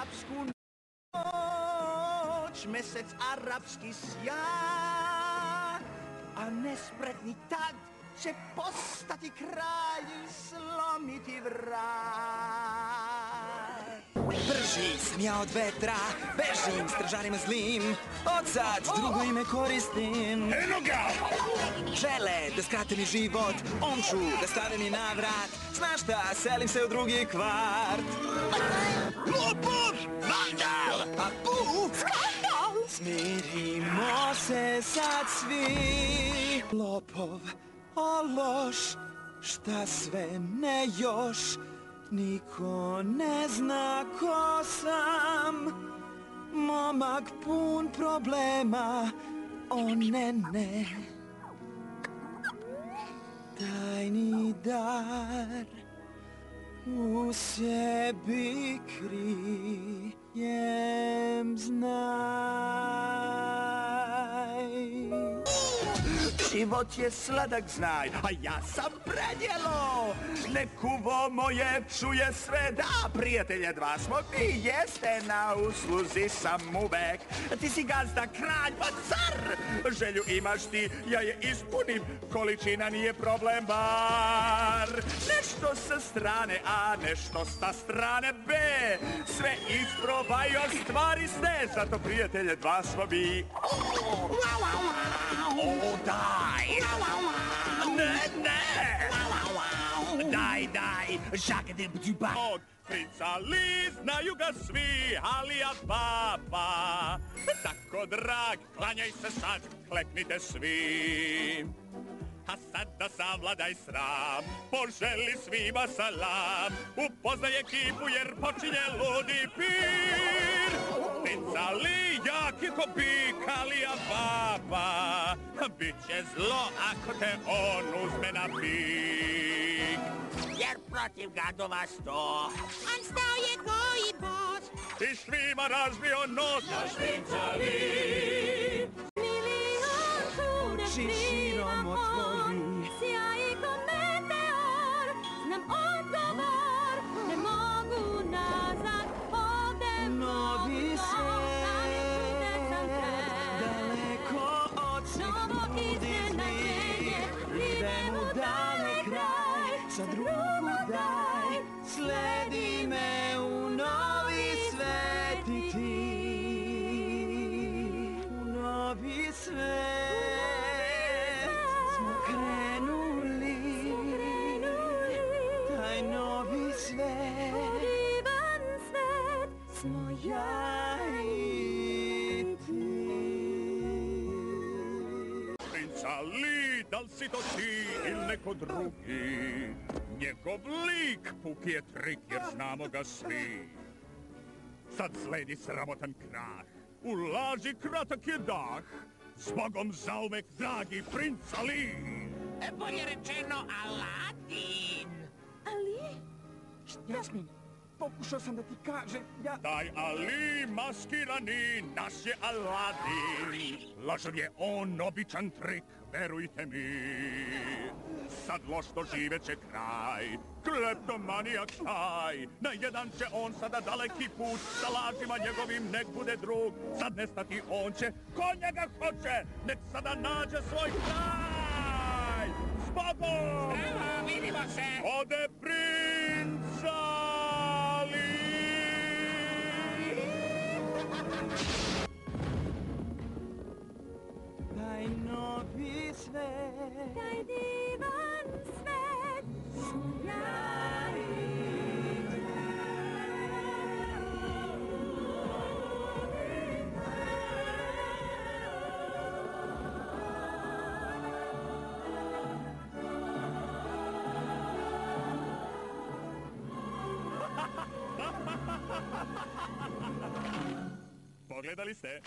arapsku noć, mesec arapski sja, a nespretni tad će postati kralj i slomiti vrat. Brži sam ja od vetra, bežim stražarima zlim, od sad drugo ime koristim. Eno ga! Žele da skrate mi život, omču da stave mi na vrat, znaš šta, selim se u drugi kvart. Lopov! Vandal! A pu! Skandal! Smirimo se sad svi. Lopov, a loš, šta sve ne još, niko ne zna ko sam. Momak pun problema, o ne. Tajni dar u sebi krijem, znaj. Život je sladak, znaj, a ja sam predjelo. Nek uvo moje čuje sve, da, prijatelje dva smo, vi jeste na usluzi sam uvek. Ti si gazda, kralj, pa car, želju imaš ti, ja je ispunim, količina nije problem bar. Nešto sa strane A, nešto sa strane B, sve isprobaj, ostvari sve, zato prijatelje dva smo mi. O, daj! Ne! Daj! Od princa Li znaju ga svi, ali baba. Tako drag, klanjaj se sad, kleknite svi. A sada savladaj sram, poželi svima salam, upoznaj ekipu jer počinje ludi pir. Princa Li jak je ko bik, ali baba, biće zlo ako te on uzme na pik. Jer protiv gadova sto, On stao je koji bos. i svima razbio nos. Naš Princa Li. Milion kuna Oči širom otvori. Sjaji ko meteor. Znam odgovor, ne mogu nazad. Ovde Novi mogu svet, daleko od svih Novo ljudi iznenađenje, zlih. Idem u dalek kraj, sad ruku daj, sledi me u novi svet i ti. U novi svet smo krenuli, taj novi svet. Divan svet smo Ja i ti. Princa Li, dal si to ti ili neko drugi? Njegov lik puk je trik jer znamo ga svi. Sad sledi sramotan krah, u laži kratak je dah. Zbogom zauvek, dragi Princa Li! Bolje rečeno Aladin. Ali? Jasmin, pokušao sam da ti kažem, Taj Ali maskirani, naš je Aladin. Lažov je on, običan trik, verujte mi. Sad loš doživeće kraj, kleptomanijak taj. Na jedan će on sada daleki put, sa lažima njegovim nek bude drug. Sad nestati on će, ko njega hoće, nek sada nađe svoj kraj. Zbogom! Evo, vidimo se. Ode Princa Li! taj novi svet. Taj divan svet smo ja i Pogledali ste?